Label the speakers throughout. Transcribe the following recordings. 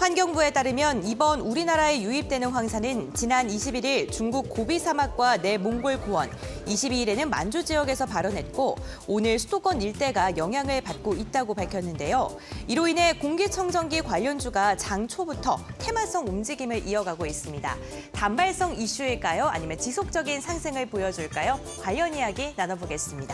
Speaker 1: 환경부에 따르면 이번 우리나라에 유입되는 황사는 지난 21일 중국 고비 사막과 내몽골 고원, 22일에는 만주 지역에서 발원했고 오늘 수도권 일대가 영향을 받고 있다고 밝혔는데요. 이로 인해 공기청정기 관련주가 장 초부터 테마성 움직임을 이어가고 있습니다. 단발성 이슈일까요? 아니면 지속적인 상승을 보여줄까요? 관련 이야기 나눠보겠습니다.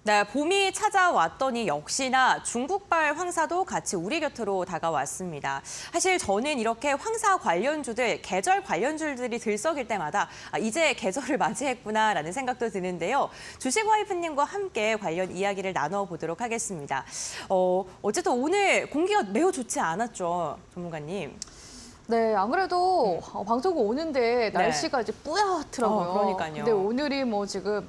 Speaker 1: 네, 봄이 찾아왔더니 역시나 중국발 황사도 같이 우리 곁으로 다가왔습니다. 사실 저는 이렇게 황사 관련주들, 계절 관련주들이 들썩일 때마다 이제 계절을 맞이했구나라는 생각도 드는데요. 주식와이프님과 함께 관련 이야기를 나눠보도록 하겠습니다. 어쨌든 오늘 공기가 매우 좋지 않았죠, 전문가님.
Speaker 2: 네, 안 그래도 방송국 오는데 날씨가 이제 뿌옇더라고요.
Speaker 1: 그러니까요.
Speaker 2: 근데 오늘이 뭐 지금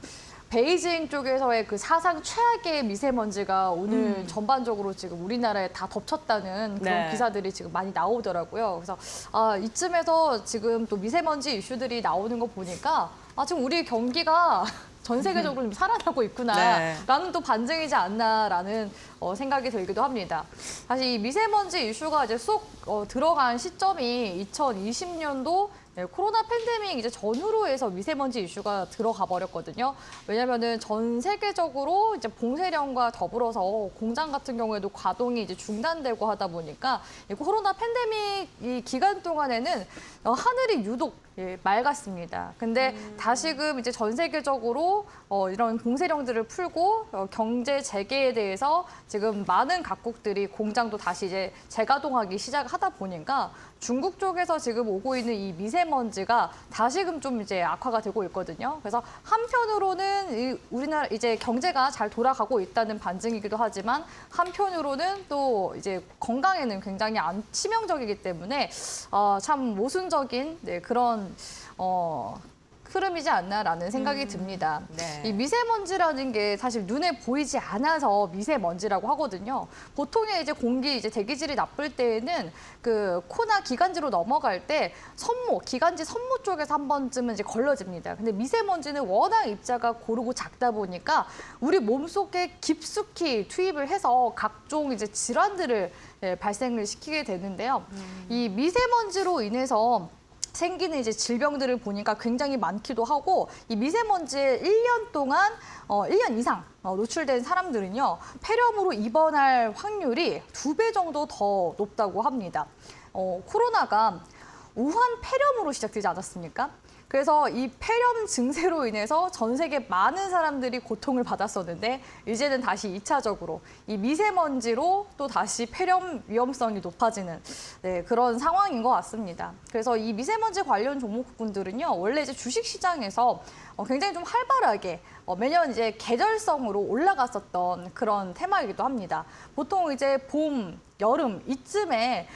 Speaker 2: 베이징 쪽에서의 그 사상 최악의 미세먼지가 오늘 전반적으로 지금 우리나라에 다 덮쳤다는 그런 기사들이 지금 많이 나오더라고요. 그래서 이쯤에서 지금 또 미세먼지 이슈들이 나오는 거 보니까 지금 우리 경기가 전 세계적으로 좀 살아나고 있구나라는 또 반증이지 않나라는 생각이 들기도 합니다. 사실 이 미세먼지 이슈가 이제 쏙 들어간 시점이 2020년도 코로나 팬데믹 이제 전후로 해서 미세먼지 이슈가 들어가 버렸거든요. 왜냐면은 전 세계적으로 이제 봉쇄령과 더불어서 공장 같은 경우에도 가동이 이제 중단되고 하다 보니까 이 코로나 팬데믹 이 기간 동안에는 하늘이 유독 맑았습니다. 근데 다시금 이제 전 세계적으로 이런 봉쇄령들을 풀고 경제 재개에 대해서 지금 많은 각국들이 공장도 다시 이제 재가동하기 시작하다 보니까 중국 쪽에서 지금 오고 있는 이 미세먼지가 다시금 좀 이제 악화가 되고 있거든요. 그래서 한편으로는 우리나라 이제 경제가 잘 돌아가고 있다는 반증이기도 하지만 한편으로는 또 이제 건강에는 굉장히 치명적이기 때문에 참 모순적인 그런 흐름이지 않나라는 생각이 듭니다. 이 미세먼지라는 게 사실 눈에 보이지 않아서 미세먼지라고 하거든요. 보통의 이제 공기 이제 대기질이 나쁠 때에는 그 코나 기관지로 넘어갈 때 기관지 섬모 쪽에서 한 번쯤은 이제 걸러집니다. 근데 미세먼지는 워낙 입자가 고르고 작다 보니까 우리 몸속에 깊숙이 투입을 해서 각종 이제 질환들을 발생을 시키게 되는데요. 이 미세먼지로 인해서 생기는 이제 질병들을 보니까 굉장히 많기도 하고 이 미세먼지에 1년 동안 1년 이상 노출된 사람들은요. 폐렴으로 입원할 확률이 2배 정도 더 높다고 합니다. 코로나가 우한 폐렴으로 시작되지 않았습니까? 그래서 이 폐렴 증세로 인해서 전 세계 많은 사람들이 고통을 받았었는데 이제는 다시 2차적으로 이 미세먼지로 또 다시 폐렴 위험성이 높아지는 그런 상황인 것 같습니다. 그래서 이 미세먼지 관련 종목군들은요. 원래 이제 주식시장에서 굉장히 좀 활발하게 매년 이제 계절성으로 올라갔었던 그런 테마이기도 합니다. 보통 이제 봄, 여름 이쯤에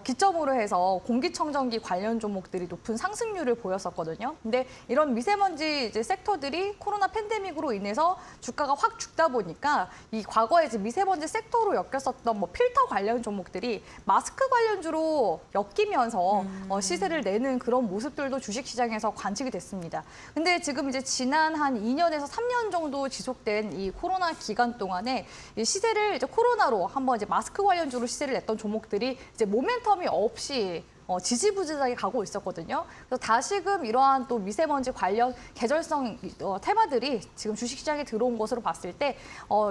Speaker 2: 기점으로 해서 공기청정기 관련 종목들이 높은 상승률을 보였었거든요. 근데 이런 미세먼지 이제 섹터들이 코로나 팬데믹으로 인해서 주가가 확 죽다 보니까 이 과거에 이제 미세먼지 섹터로 엮였었던 뭐 필터 관련 종목들이 마스크 관련주로 엮이면서 시세를 내는 그런 모습들도 주식시장에서 관측이 됐습니다. 근데 지금 이제 지난 한 2년에서 3년 정도 지속된 이 코로나 기간 동안에 이 시세를 이제 코로나로 한번 이제 마스크 관련주로 시세를 냈던 종목들이 이제 모멘텀이 없이 지지부진하게 가고 있었거든요. 그래서 다시금 이러한 또 미세먼지 관련 계절성 테마들이 지금 주식시장에 들어온 것으로 봤을 때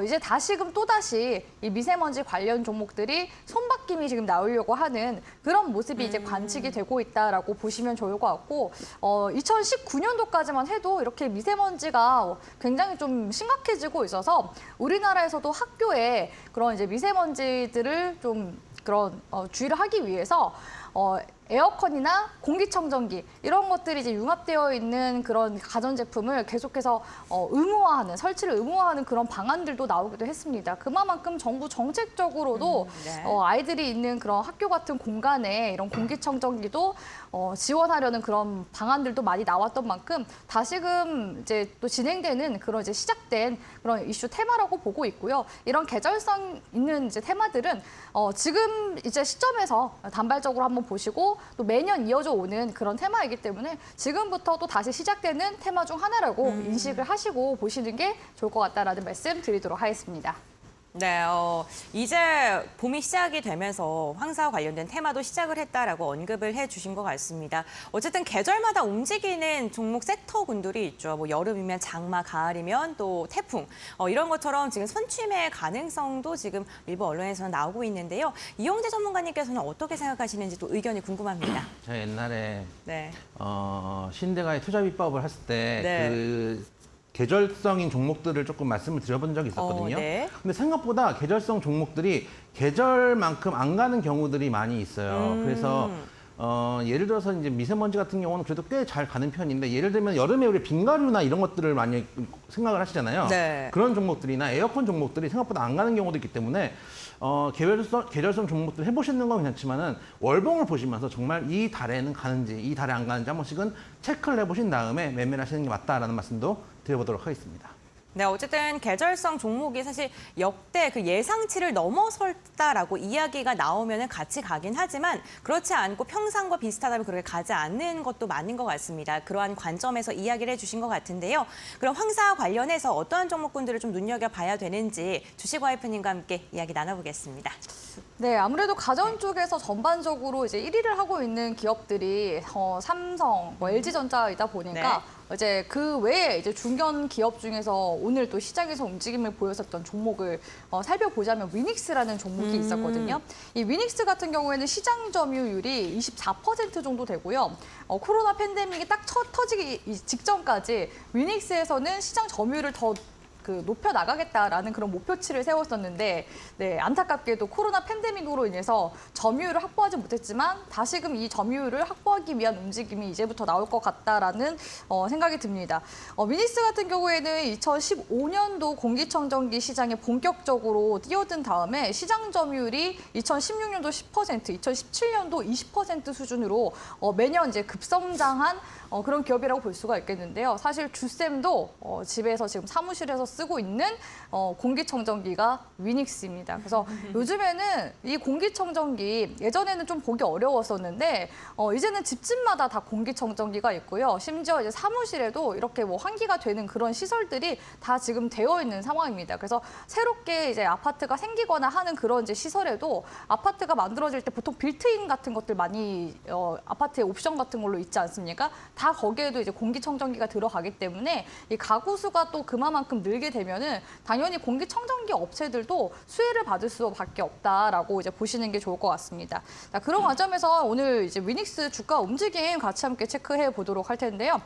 Speaker 2: 이제 다시금 또다시 이 미세먼지 관련 종목들이 손바뀜이 지금 나오려고 하는 그런 모습이 이제 관측이 되고 있다라고 보시면 좋을 것 같고 2019년도까지만 해도 이렇게 미세먼지가 굉장히 좀 심각해지고 있어서 우리나라에서도 학교에 그런 이제 미세먼지들을 좀 그런 주의를 하기 위해서 에어컨이나 공기청정기 이런 것들이 이제 융합되어 있는 그런 가전제품을 계속해서 설치를 의무화하는 그런 방안들도 나오기도 했습니다. 그만큼 정부 정책적으로도 아이들이 있는 그런 학교 같은 공간에 이런 공기청정기도 지원하려는 그런 방안들도 많이 나왔던 만큼 다시금 이제 또 진행되는 그런 이제 시작된 그런 이슈 테마라고 보고 있고요. 이런 계절성 있는 이제 테마들은 지금 이제 시점에서 단발적으로 한번 보시고 있고 또 매년 이어져 오는 그런 테마이기 때문에 지금부터 또 다시 시작되는 테마 중 하나라고 인식을 하시고 보시는 게 좋을 것 같다라는 말씀 드리도록 하겠습니다.
Speaker 1: 네, 이제 봄이 시작이 되면서 황사와 관련된 테마도 시작을 했다라고 언급을 해주신 것 같습니다. 어쨌든 계절마다 움직이는 종목 섹터군들이 있죠. 뭐 여름이면 장마, 가을이면 또 태풍 이런 것처럼 지금 선취매의 가능성도 지금 일부 언론에서는 나오고 있는데요. 이용재 전문가님께서는 어떻게 생각하시는지 또 의견이 궁금합니다.
Speaker 3: 제가 옛날에
Speaker 1: 네.
Speaker 3: 신대가의 투자비법을 했을 때
Speaker 1: 네.
Speaker 3: 계절성인 종목들을 조금 말씀을 드려본 적이 있었거든요.
Speaker 1: 네.
Speaker 3: 근데 생각보다 계절성 종목들이 계절만큼 안 가는 경우들이 많이 있어요. 그래서 예를 들어서 이제 미세먼지 같은 경우는 그래도 꽤 잘 가는 편인데 계절 들면 여름에 우리 빙가류나 이런 것들을 많이 생각을 하시잖아요.
Speaker 1: 네.
Speaker 3: 그런 종목들이나 에어컨 종목들이 생각보다 안 가는 경우도 있기 때문에 계절성 종목들 해보시는 건 괜찮지만은 월봉을 보시면서 정말 이 달에는 가는지 이 달에 안 가는지 한 번씩은 체크를 해보신 다음에 매매를 하시는 게 맞다라는 말씀도 드려보도록 하겠습니다.
Speaker 1: 네, 어쨌든 계절성 종목이 사실 역대 그 예상치를 넘어섰다라고 이야기가 나오면은 같이 가긴 하지만 그렇지 않고 평상과 비슷하다면 그렇게 가지 않는 것도 맞는 것 같습니다. 그러한 관점에서 이야기를 해주신 것 같은데요. 그럼 황사 관련해서 어떠한 종목군들을 좀 눈여겨봐야 되는지 주식와이프님과 함께 이야기 나눠보겠습니다.
Speaker 2: 네, 아무래도 가전 쪽에서 전반적으로 이제 1위를 하고 있는 기업들이 삼성, LG전자이다 보니까 이제 그 외에 이제 중견 기업 중에서 오늘 또 시장에서 움직임을 보였었던 종목을 살펴보자면 위닉스라는 종목이 있었거든요. 이 위닉스 같은 경우에는 시장 점유율이 24% 정도 되고요. 코로나 팬데믹이 딱 터지기 직전까지 위닉스에서는 시장 점유율을 더 높여 나가겠다라는 그런 목표치를 세웠었는데 네, 안타깝게도 코로나 팬데믹으로 인해서 점유율을 확보하지 못했지만 다시금 이 점유율을 확보하기 위한 움직임이 이제부터 나올 것 같다라는 생각이 듭니다. 위닉스 같은 경우에는 2015년도 공기청정기 시장에 본격적으로 뛰어든 다음에 시장 점유율이 2016년도 10%, 2017년도 20% 수준으로 매년 이제 급성장한 그런 기업이라고 볼 수가 있겠는데요. 사실 주쌤도 집에서 지금 사무실에서 쓰고 있는 공기청정기가 위닉스입니다. 그래서 요즘에는 이 공기청정기 예전에는 좀 보기 어려웠었는데 이제는 집집마다 다 공기청정기가 있고요. 심지어 이제 사무실에도 이렇게 뭐 환기가 되는 그런 시설들이 다 지금 되어 있는 상황입니다. 그래서 새롭게 이제 아파트가 생기거나 하는 그런 이제 시설에도 아파트가 만들어질 때 보통 빌트인 같은 것들 많이 아파트의 옵션 같은 걸로 있지 않습니까? 다 거기에도 이제 공기청정기가 들어가기 때문에 이 가구 수가 또 그만큼 늘게 되면은 당연히 공기청정기 업체들도 수혜를 받을 수밖에 없다라고 이제 보시는 게 좋을 것 같습니다. 자, 그런 관점에서 오늘 이제 위닉스 주가 움직임 같이 함께 체크해 보도록 할 텐데요.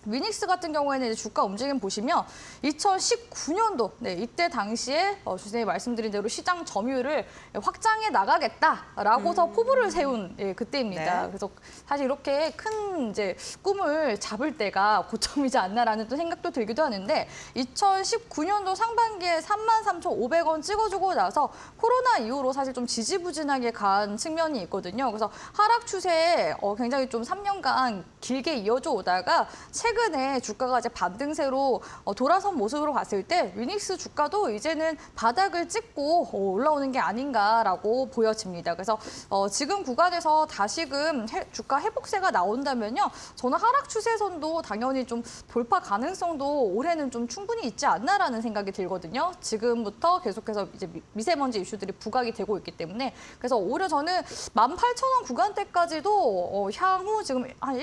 Speaker 2: 위닉스 같은 경우에는 이제 주가 움직임 보시면 2019년도 이때 당시에 주선생님이 말씀드린 대로 시장 점유율을 확장해 나가겠다라고서 포부를 세운 그때입니다.
Speaker 1: 네.
Speaker 2: 그래서 사실 이렇게 큰 이제 꿈을 잡을 때가 고점이지 않나라는 또 생각도 들기도 하는데 2019년도 상반기에 33,500원 찍어주고 나서 코로나 이후로 사실 좀 지지부진하게 간 측면이 있거든요. 그래서 하락 추세에 굉장히 좀 3년간 길게 이어져 오다가 최근에 주가가 이제 반등세로 돌아선 모습으로 봤을 때 위닉스 주가도 이제는 바닥을 찍고 올라오는 게 아닌가라고 보여집니다. 그래서 지금 구간에서 다시금 주가 회복세가 나온다면요, 저는 하락 추세선도 당연히 좀 돌파 가능성도 올해는 좀 충분히 있지 않나라는 생각이 들거든요. 지금부터 계속해서 이제 미세먼지 이슈들이 부각이 되고 있기 때문에 그래서 오히려 저는 18,000원 구간대까지도 향후 지금 한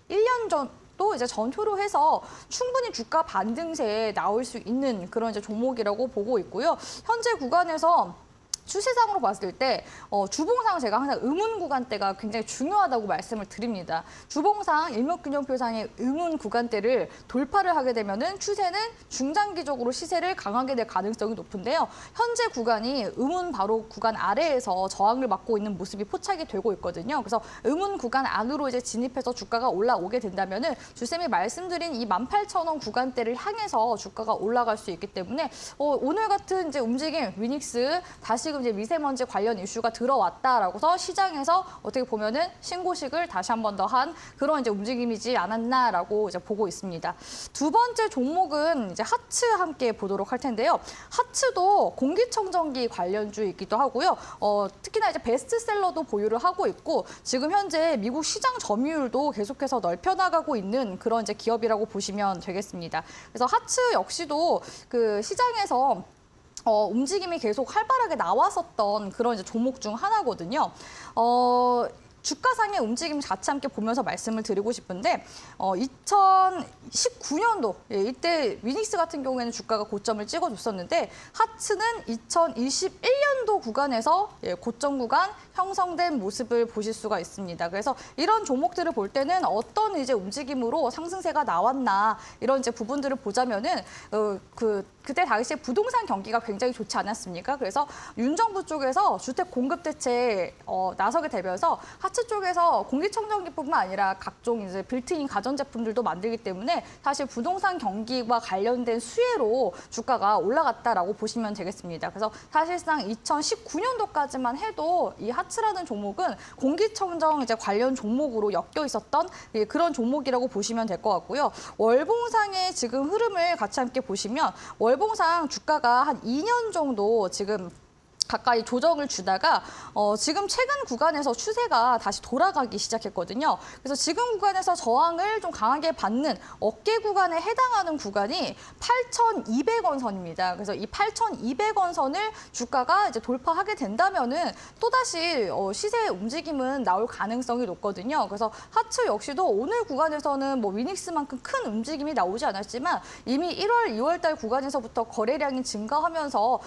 Speaker 2: 1년 전 또 이제 전후로 해서 충분히 주가 반등세에 나올 수 있는 그런 이제 종목이라고 보고 있고요. 현재 구간에서 추세상으로 봤을 때 주봉상 제가 항상 음운 구간대가 굉장히 중요하다고 말씀을 드립니다. 주봉상 일목균형표상의 음운 구간대를 돌파를 하게 되면은 추세는 중장기적으로 시세를 강하게 될 가능성이 높은데요. 현재 구간이 음운 바로 구간 아래에서 저항을 받고 있는 모습이 포착이 되고 있거든요. 그래서 음운 구간 안으로 이제 진입해서 주가가 올라오게 된다면은 주쌤이 말씀드린 이 18,000원 구간대를 향해서 주가가 올라갈 수 있기 때문에 오늘 같은 이제 움직임 위닉스 다시 지금 이제 미세먼지 관련 이슈가 들어왔다라고서 시장에서 어떻게 보면은 신고식을 다시 한 번 더 한 그런 이제 움직임이지 않았나라고 이제 보고 있습니다. 두 번째 종목은 이제 하츠 함께 보도록 할 텐데요. 하츠도 공기청정기 관련주이기도 하고요. 특히나 이제 베스트셀러도 보유를 하고 있고 지금 현재 미국 시장 점유율도 계속해서 넓혀나가고 있는 그런 이제 기업이라고 보시면 되겠습니다. 그래서 하츠 역시도 그 시장에서 움직임이 계속 활발하게 나왔었던 그런 이제 종목 중 하나거든요. 주가상의 움직임 같이 함께 보면서 말씀을 드리고 싶은데 2019년도 이때 위닉스 같은 경우에는 주가가 고점을 찍어줬었는데 하츠는 2021년도 구간에서 고점 구간 형성된 모습을 보실 수가 있습니다. 그래서 이런 종목들을 볼 때는 어떤 이제 움직임으로 상승세가 나왔나 이런 이제 부분들을 보자면은 그때 당시에 부동산 경기가 굉장히 좋지 않았습니까? 그래서 윤 정부 쪽에서 주택 공급 대책에 나서게 되면서 하츠 쪽에서 공기청정기뿐만 아니라 각종 이제 빌트인 가전제품들도 만들기 때문에 사실 부동산 경기와 관련된 수혜로 주가가 올라갔다라고 보시면 되겠습니다. 그래서 사실상 2019년도까지만 해도 이 하츠라는 종목은 공기청정 이제 관련 종목으로 엮여 있었던 그런 종목이라고 보시면 될 것 같고요. 월봉상의 지금 흐름을 같이 함께 보시면 월봉상 주가가 한 2년 정도 지금 가까이 조정을 주다가 지금 최근 구간에서 추세가 다시 돌아가기 시작했거든요. 그래서 지금 구간에서 저항을 좀 강하게 받는 어깨 구간에 해당하는 구간이 8,200원 선입니다. 그래서 이 8,200원 선을 주가가 이제 돌파하게 된다면은 또다시 시세 움직임은 나올 가능성이 높거든요. 그래서 하츠 역시도 오늘 구간에서는 뭐 위닉스만큼 큰 움직임이 나오지 않았지만 이미 1월, 2월 달 구간에서부터 거래량이 증가하면서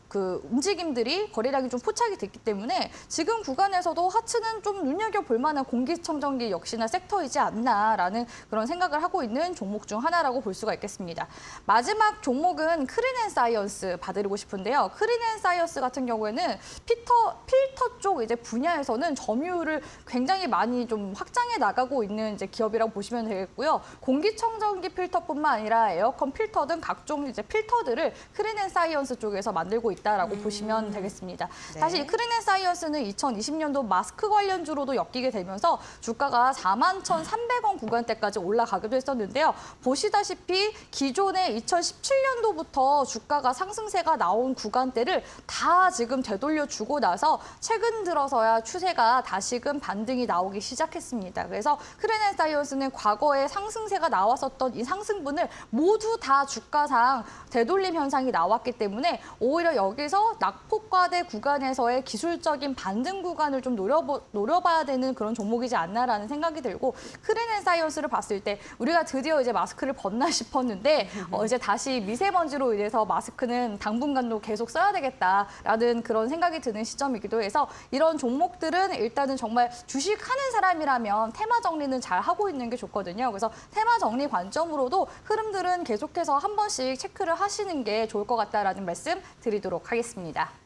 Speaker 2: 그 움직임들이 거래량이 좀 포착이 됐기 때문에 지금 구간에서도 하츠는 좀 눈여겨볼 만한 공기청정기 역시나 섹터이지 않나라는 그런 생각을 하고 있는 종목 중 하나라고 볼 수가 있겠습니다. 마지막 종목은 크린앤사이언스 봐드리고 싶은데요. 크린앤사이언스 같은 경우에는 필터 쪽 이제 분야에서는 점유율을 굉장히 많이 좀 확장해 나가고 있는 이제 기업이라고 보시면 되겠고요. 공기청정기 필터뿐만 아니라 에어컨 필터 등 각종 이제 필터들을 크린앤사이언스 쪽에서 만들고 있다라고 보시면 되겠습니다.
Speaker 1: 네.
Speaker 2: 사실 크린앤사이언스는 2020년도 마스크 관련주로도 엮이게 되면서 주가가 41,300원 구간대까지 올라가기도 했었는데요. 보시다시피 기존의 2017년도부터 주가가 상승세가 나온 구간대를 다 지금 되돌려주고 나서 최근 들어서야 추세가 다시금 반등이 나오기 시작했습니다. 그래서 크린앤사이언스는 과거에 상승세가 나왔었던 이 상승분을 모두 다 주가상 되돌림 현상이 나왔기 때문에 오히려 여기서 낙폭과대 구간에서의 기술적인 반등 구간을 좀 노려봐야 되는 그런 종목이지 않나라는 생각이 들고 크린앤사이언스를 봤을 때 우리가 드디어 이제 마스크를 벗나 싶었는데 이제 다시 미세먼지로 인해서 마스크는 당분간도 계속 써야 되겠다라는 그런 생각이 드는 시점이기도 해서 이런 종목들은 일단은 정말 주식하는 사람이라면 테마 정리는 잘 하고 있는 게 좋거든요. 그래서 테마 정리 관점으로도 흐름들은 계속해서 한 번씩 체크를 하시는 게 좋을 것 같다라는 말씀 드리도록 하겠습니다.